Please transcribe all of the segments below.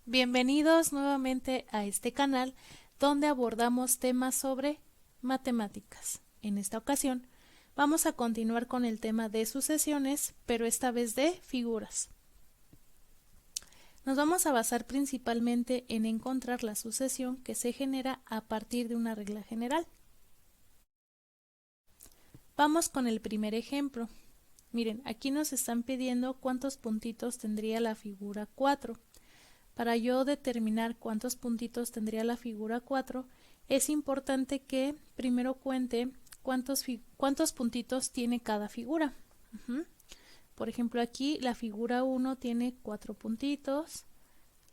Bienvenidos nuevamente a este canal donde abordamos temas sobre matemáticas. En esta ocasión vamos a continuar con el tema de sucesiones, pero esta vez de figuras. Nos vamos a basar principalmente en encontrar la sucesión que se genera a partir de una regla general. Vamos con el primer ejemplo. Miren, aquí nos están pidiendo cuántos puntitos tendría la figura 4. Para yo determinar cuántos puntitos tendría la figura 4, es importante que primero cuente cuántos puntitos tiene cada figura. Por ejemplo, aquí la figura 1 tiene 4 puntitos,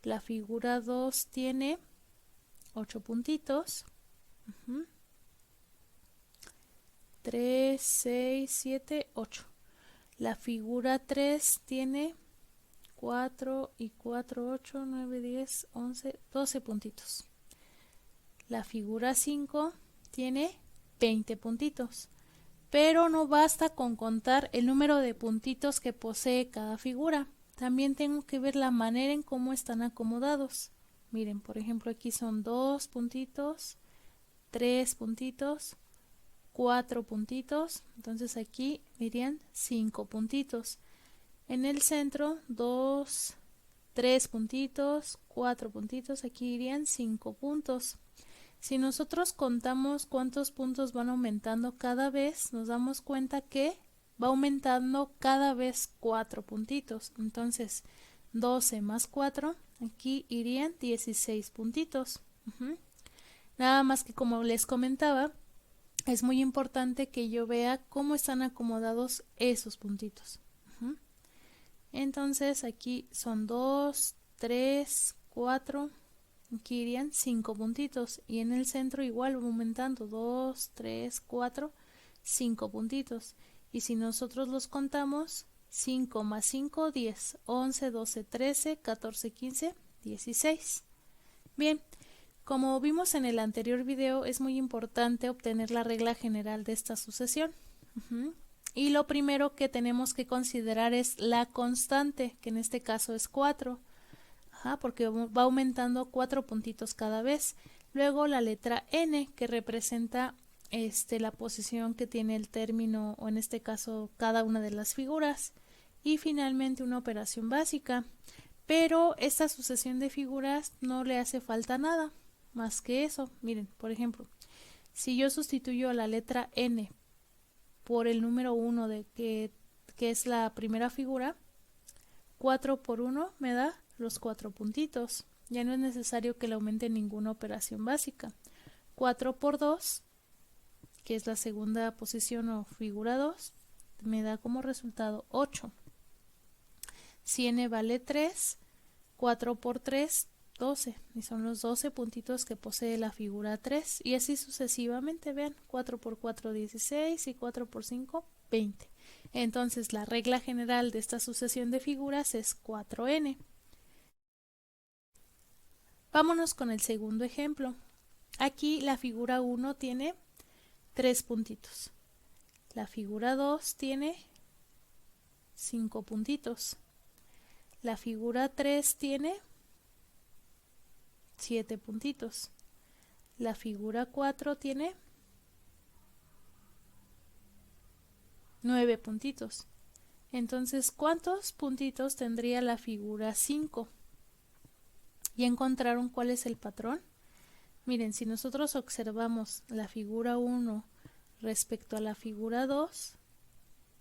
la figura 2 tiene 8 puntitos, 3, 6, 7, 8. La figura 3 tiene 4 y 4, 8, 9, 10, 11, 12 puntitos. La figura 5 tiene 20 puntitos, pero no basta con contar el número de puntitos que posee cada figura. También tengo que ver la manera en cómo están acomodados. Miren, por ejemplo, aquí son 2 puntitos, 3 puntitos, 4 puntitos, entonces aquí irían 5 puntitos. En el centro, 2, 3 puntitos, 4 puntitos, aquí irían 5 puntos. Si nosotros contamos cuántos puntos van aumentando cada vez, nos damos cuenta que va aumentando cada vez 4 puntitos. Entonces, 12 más 4, aquí irían 16 puntitos. Nada más que, como les comentaba, es muy importante que yo vea cómo están acomodados esos puntitos. Entonces aquí son 2, 3, 4, aquí irían 5 puntitos y en el centro igual va aumentando 2, 3, 4, 5 puntitos. Y si nosotros los contamos, 5 más 5, 10, 11, 12, 13, 14, 15, 16. Bien, como vimos en el anterior video, es muy importante obtener la regla general de esta sucesión. Y lo primero que tenemos que considerar es la constante, que en este caso es 4. Porque va aumentando 4 puntitos cada vez. Luego la letra n, que representa la posición que tiene el término, o en este caso cada una de las figuras. Y finalmente una operación básica. Pero esta sucesión de figuras no le hace falta nada más que eso. Miren, por ejemplo, si yo sustituyo la letra n por el número 1 que es la primera figura, 4 por 1 me da los 4 puntitos. Ya no es necesario que le aumente ninguna operación básica. 4 por 2, que es la segunda posición o figura 2, me da como resultado 8. Si n vale 3, 4 por 3, 12. Y son los 12 puntitos que posee la figura 3. Y así sucesivamente, vean, 4 por 4, 16 y 4 por 5, 20. Entonces la regla general de esta sucesión de figuras es 4n. Vámonos con el segundo ejemplo. Aquí la figura 1 tiene 3 puntitos. La figura 2 tiene 5 puntitos. La figura 3 tiene 7 puntitos. La figura 4 tiene 9 puntitos. Entonces, ¿cuántos puntitos tendría la figura 5? ¿Ya encontraron cuál es el patrón? Miren, si nosotros observamos la figura 1 respecto a la figura 2,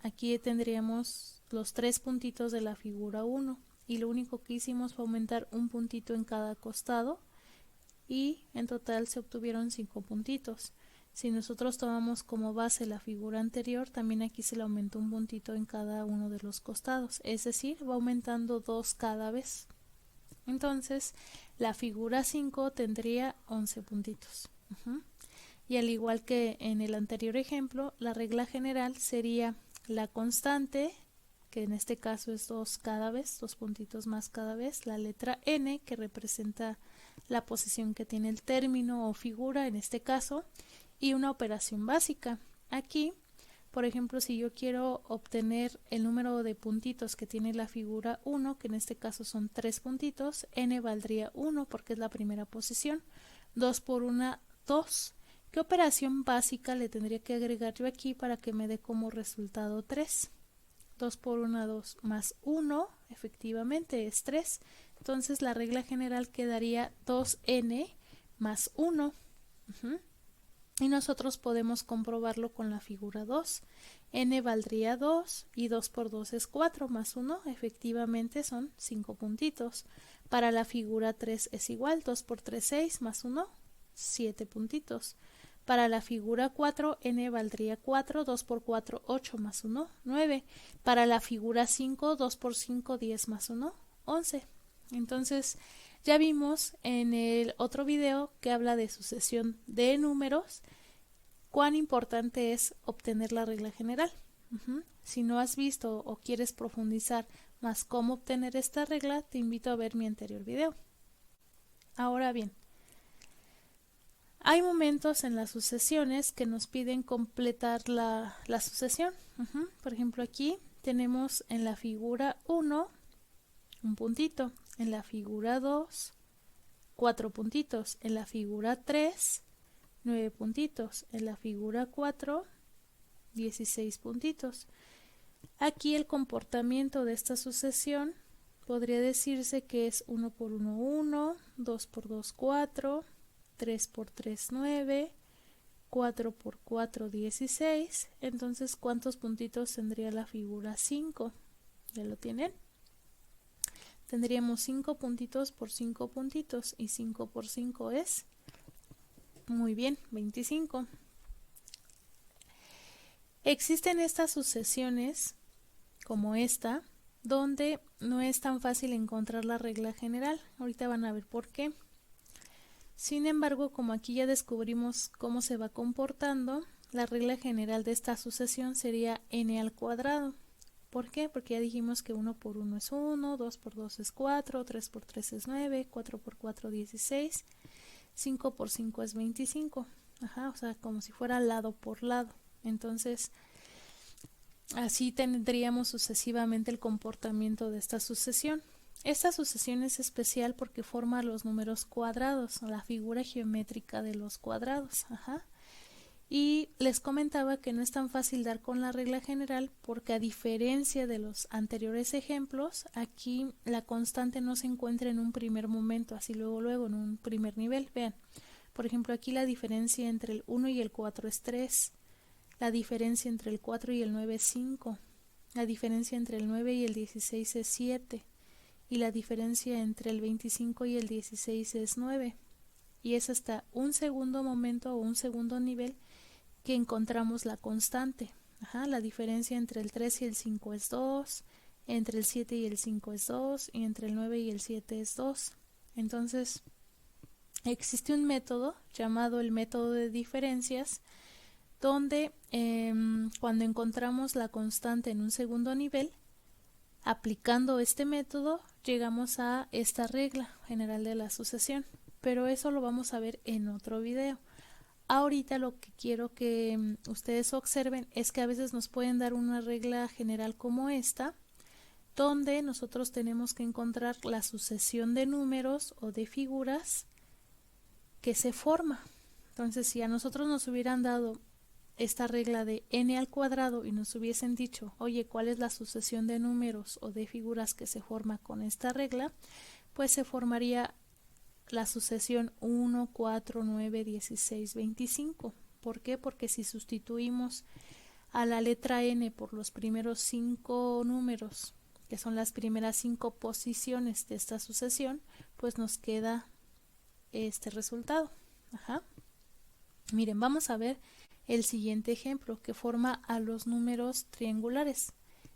aquí tendríamos los 3 puntitos de la figura 1 y lo único que hicimos fue aumentar un puntito en cada costado y en total se obtuvieron 5 puntitos. Si nosotros tomamos como base la figura anterior, también aquí se le aumentó un puntito en cada uno de los costados, es decir, va aumentando 2 cada vez. Entonces, la figura 5 tendría 11 puntitos. Y al igual que en el anterior ejemplo, la regla general sería la constante, que en este caso es 2 cada vez, 2 puntitos más cada vez, la letra n, que representa la posición que tiene el término o figura en este caso, y una operación básica. Aquí Por ejemplo, si yo quiero obtener el número de puntitos que tiene la figura 1, que en este caso son 3 puntitos, n valdría 1 porque es la primera posición. 2 por 1, 2. ¿Qué operación básica le tendría que agregar yo aquí para que me dé como resultado 3? 2 por 1, 2 más 1, efectivamente es 3. Entonces la regla general quedaría 2n más 1. Y nosotros podemos comprobarlo con la figura 2. N valdría 2 y 2 por 2 es 4 más 1, efectivamente son 5 puntitos. Para la figura 3 es igual, 2 por 3, 6 más 1, 7 puntitos. Para la figura 4, n valdría 4, 2 por 4, 8 más 1, 9. Para la figura 5, 2 por 5, 10 más 1, 11. Entonces, ya vimos en el otro video que habla de sucesión de números, cuán importante es obtener la regla general. Si no has visto o quieres profundizar más cómo obtener esta regla, te invito a ver mi anterior video. Ahora bien, hay momentos en las sucesiones que nos piden completar la sucesión. Por ejemplo, aquí tenemos en la figura 1 un puntito, en la figura 2 4 puntitos, en la figura 3 9 puntitos, en la figura 4 16 puntitos. Aquí el comportamiento de esta sucesión podría decirse que es 1 por 1, 1, 2 por 2, 4, 3 por 3, 9, 4 por 4, 16. Entonces, ¿cuántos puntitos tendría la figura 5? ¿Ya lo tienen? Tendríamos 5 puntitos por 5 puntitos y 5 por 5 es, muy bien, 25. Existen estas sucesiones, como esta, donde no es tan fácil encontrar la regla general. Ahorita van a ver por qué. Sin embargo, como aquí ya descubrimos cómo se va comportando, la regla general de esta sucesión sería n al cuadrado. ¿Por qué? Porque ya dijimos que 1 por 1 es 1, 2 por 2 es 4, 3 por 3 es 9, 4 por 4 16, 5 por 5 es 25. O sea, como si fuera lado por lado. Entonces, así tendríamos sucesivamente el comportamiento de esta sucesión. Esta sucesión es especial porque forma los números cuadrados, la figura geométrica de los cuadrados. Y les comentaba que no es tan fácil dar con la regla general porque, a diferencia de los anteriores ejemplos, aquí la constante no se encuentra en un primer momento, así luego en un primer nivel. Vean, por ejemplo, aquí la diferencia entre el 1 y el 4 es 3, la diferencia entre el 4 y el 9 es 5, la diferencia entre el 9 y el 16 es 7 y la diferencia entre el 25 y el 16 es 9. Y es hasta un segundo momento o un segundo nivel que encontramos la constante. La diferencia entre el 3 y el 5 es 2, entre el 7 y el 5 es 2 y entre el 9 y el 7 es 2. Entonces, existe un método llamado el método de diferencias, donde cuando encontramos la constante en un segundo nivel, aplicando este método, llegamos a esta regla general de la sucesión. Pero eso lo vamos a ver en otro video. Ahorita lo que quiero que ustedes observen es que a veces nos pueden dar una regla general como esta, donde nosotros tenemos que encontrar la sucesión de números o de figuras que se forma. Entonces, si a nosotros nos hubieran dado esta regla de n al cuadrado y nos hubiesen dicho, oye, ¿cuál es la sucesión de números o de figuras que se forma con esta regla? Pues se formaría la sucesión 1, 4, 9, 16, 25. ¿Por qué? Porque si sustituimos a la letra n por los primeros 5 números, que son las primeras 5 posiciones de esta sucesión, pues nos queda este resultado. Miren, vamos a ver el siguiente ejemplo, que forma a los números triangulares,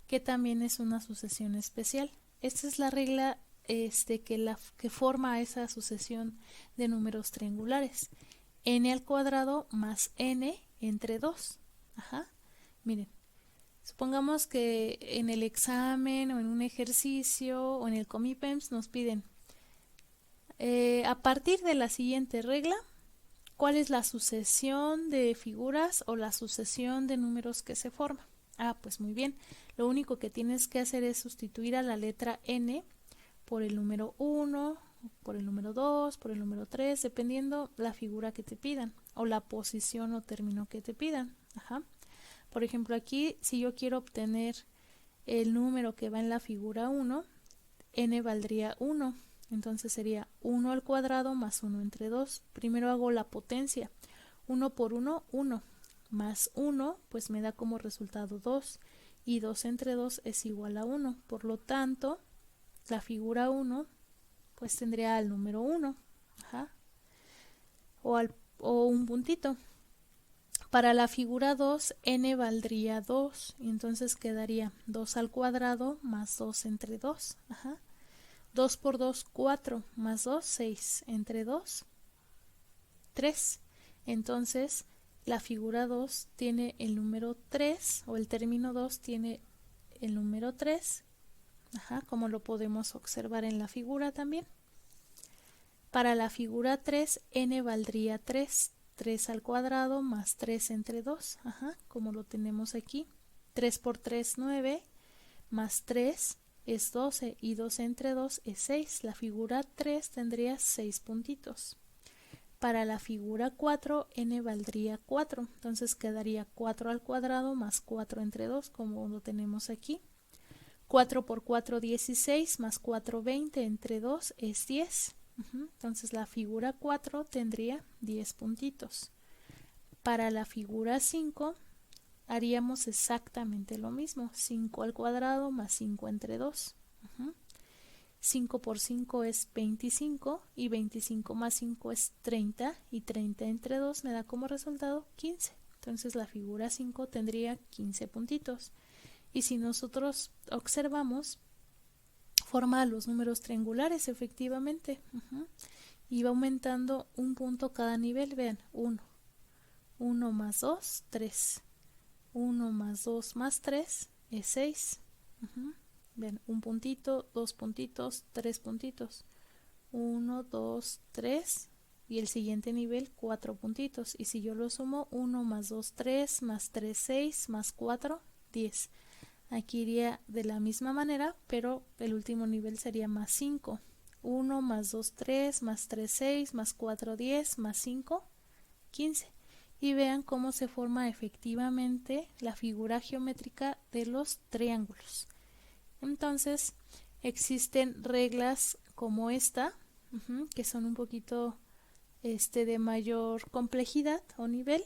que también es una sucesión especial. Esta es la regla que forma esa sucesión de números triangulares. N al cuadrado más n entre 2. Miren, supongamos que en el examen o en un ejercicio o en el Comipems nos piden a partir de la siguiente regla, ¿cuál es la sucesión de figuras o la sucesión de números que se forma? Ah, pues muy bien. Lo único que tienes que hacer es sustituir a la letra n por el número 1, por el número 2, por el número 3, dependiendo la figura que te pidan o la posición o término que te pidan. Ajá. Por ejemplo, aquí si yo quiero obtener el número que va en la figura 1, n valdría 1. Entonces sería 1 al cuadrado más 1 entre 2. Primero hago la potencia. 1 por 1, 1. Más 1, pues me da como resultado 2. Y 2 entre 2 es igual a 1. Por lo tanto, la figura 1, pues tendría al número 1. Ajá. O un puntito. Para la figura 2, n valdría 2. Y entonces quedaría 2 al cuadrado más 2 entre 2. Ajá. 2 por 2, 4, más 2, 6, entre 2, 3. Entonces, la figura 2 tiene el número 3, o el término 2 tiene el número 3, ajá, como lo podemos observar en la figura también. Para la figura 3, n valdría 3, 3 al cuadrado más 3 entre 2, ajá, como lo tenemos aquí. 3 por 3, 9, más 3 es 12 y 2 entre 2 es 6. La figura 3 tendría 6 puntitos. Para la figura 4, n valdría 4. Entonces quedaría 4 al cuadrado más 4 entre 2, como lo tenemos aquí. 4 por 4, 16, más 4, 20 entre 2 es 10. Entonces la figura 4 tendría 10 puntitos. Para la figura 5, haríamos exactamente lo mismo, 5 al cuadrado más 5 entre 2. 5 por 5 es 25 y 25 más 5 es 30 y 30 entre 2 me da como resultado 15. Entonces la figura 5 tendría 15 puntitos. Y si nosotros observamos, forma los números triangulares efectivamente. Y va aumentando un punto cada nivel. Vean, 1. 1 más 2, 3. 1 más 2 más 3 es 6. Ven, un puntito, 2 puntitos, 3 puntitos. 1, 2, 3 y el siguiente nivel 4 puntitos. Y si yo lo sumo, 1 más 2, 3, más 3, 6, más 4, 10. Aquí iría de la misma manera, pero el último nivel sería más 5. 1 más 2, 3, más 3, 6, más 4, 10, más 5, 15. Y vean cómo se forma efectivamente la figura geométrica de los triángulos. Entonces, existen reglas como esta, que son un poquito de mayor complejidad o nivel,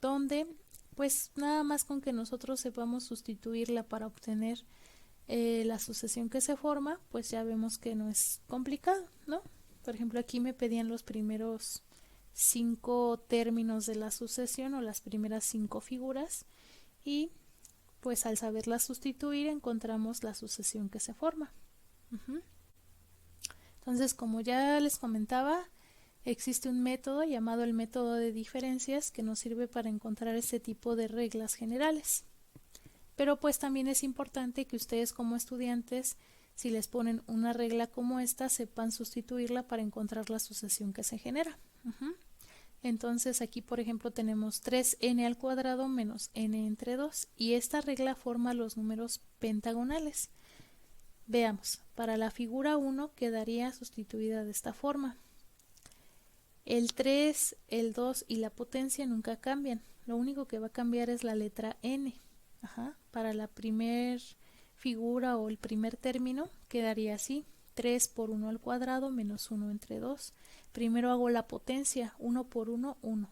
donde pues nada más con que nosotros sepamos sustituirla para obtener la sucesión que se forma, pues ya vemos que no es complicado, ¿no? Por ejemplo, aquí me pedían los primeros 5 términos de la sucesión o las primeras 5 figuras y pues al saberla sustituir encontramos la sucesión que se forma. Entonces, como ya les comentaba, existe un método llamado el método de diferencias que nos sirve para encontrar este tipo de reglas generales. Pero pues también es importante que ustedes como estudiantes, si les ponen una regla como esta, sepan sustituirla para encontrar la sucesión que se genera. Entonces aquí por ejemplo tenemos 3n al cuadrado menos n entre 2 y esta regla forma los números pentagonales. Veamos, para la figura 1 quedaría sustituida de esta forma. El 3, el 2 y la potencia nunca cambian, lo único que va a cambiar es la letra n. Para la primer figura o el primer término quedaría así, 3 por 1 al cuadrado menos 1 entre 2. Primero hago la potencia, 1 por 1, 1.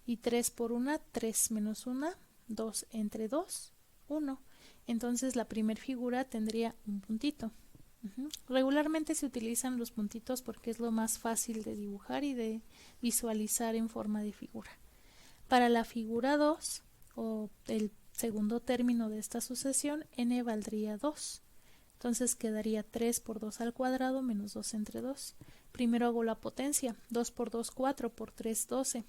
Y 3 por 1, 3 menos 1, 2 entre 2, 1. Entonces la primer figura tendría un puntito. Regularmente se utilizan los puntitos porque es lo más fácil de dibujar y de visualizar en forma de figura. Para la figura 2, o el segundo término de esta sucesión, n valdría 2. Entonces quedaría 3 por 2 al cuadrado menos 2 entre 2. Primero hago la potencia, 2 por 2, 4, por 3, 12.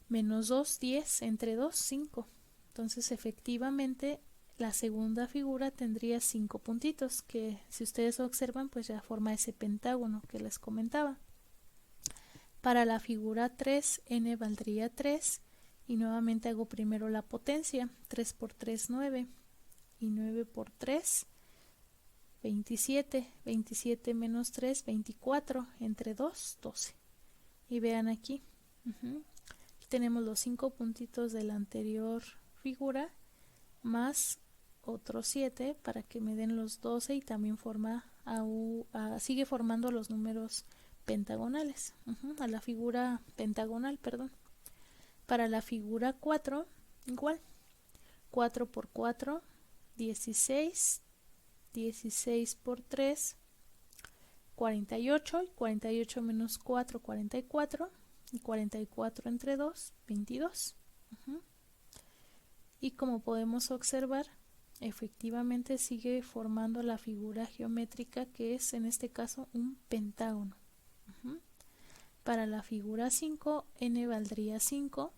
Menos 2, 10, entre 2, 5. Entonces efectivamente la segunda figura tendría 5 puntitos, que si ustedes observan pues ya forma ese pentágono que les comentaba. Para la figura 3, n valdría 3 y nuevamente hago primero la potencia. 3 por 3, 9 y 9 por 3, 27. 27 menos 3, 24. Entre 2, 12. Y vean aquí, aquí tenemos los 5 puntitos de la anterior figura más otros 7 para que me den los 12 y también sigue formando los números pentagonales, a la figura pentagonal, perdón. Para la figura 4, igual, 4 por 4, 16, 16 por 3, 48, y 48 menos 4, 44, y 44 entre 2, 22. Y como podemos observar, efectivamente sigue formando la figura geométrica que es en este caso un pentágono. Para la figura 5, n valdría 5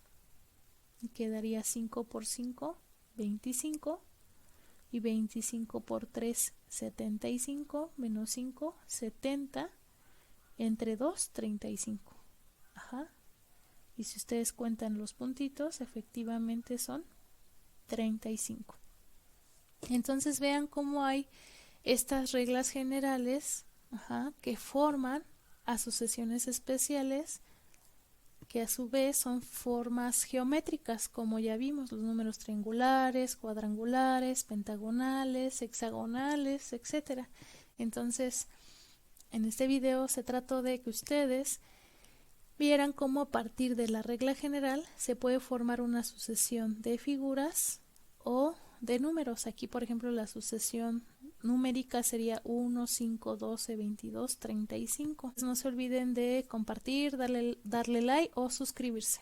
y quedaría 5 por 5, 25 y 25 por 3, 75 menos 5, 70 entre 2, 35. Y si ustedes cuentan los puntitos, efectivamente son 35. Entonces vean cómo hay estas reglas generales que forman asociaciones especiales que a su vez son formas geométricas, como ya vimos, los números triangulares, cuadrangulares, pentagonales, hexagonales, etcétera. Entonces, en este video se trató de que ustedes vieran cómo a partir de la regla general se puede formar una sucesión de figuras o de números. Aquí, por ejemplo, la sucesión numérica sería 1, 5, 12, 22, 35. No se olviden de compartir, darle like o suscribirse.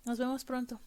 Nos vemos pronto.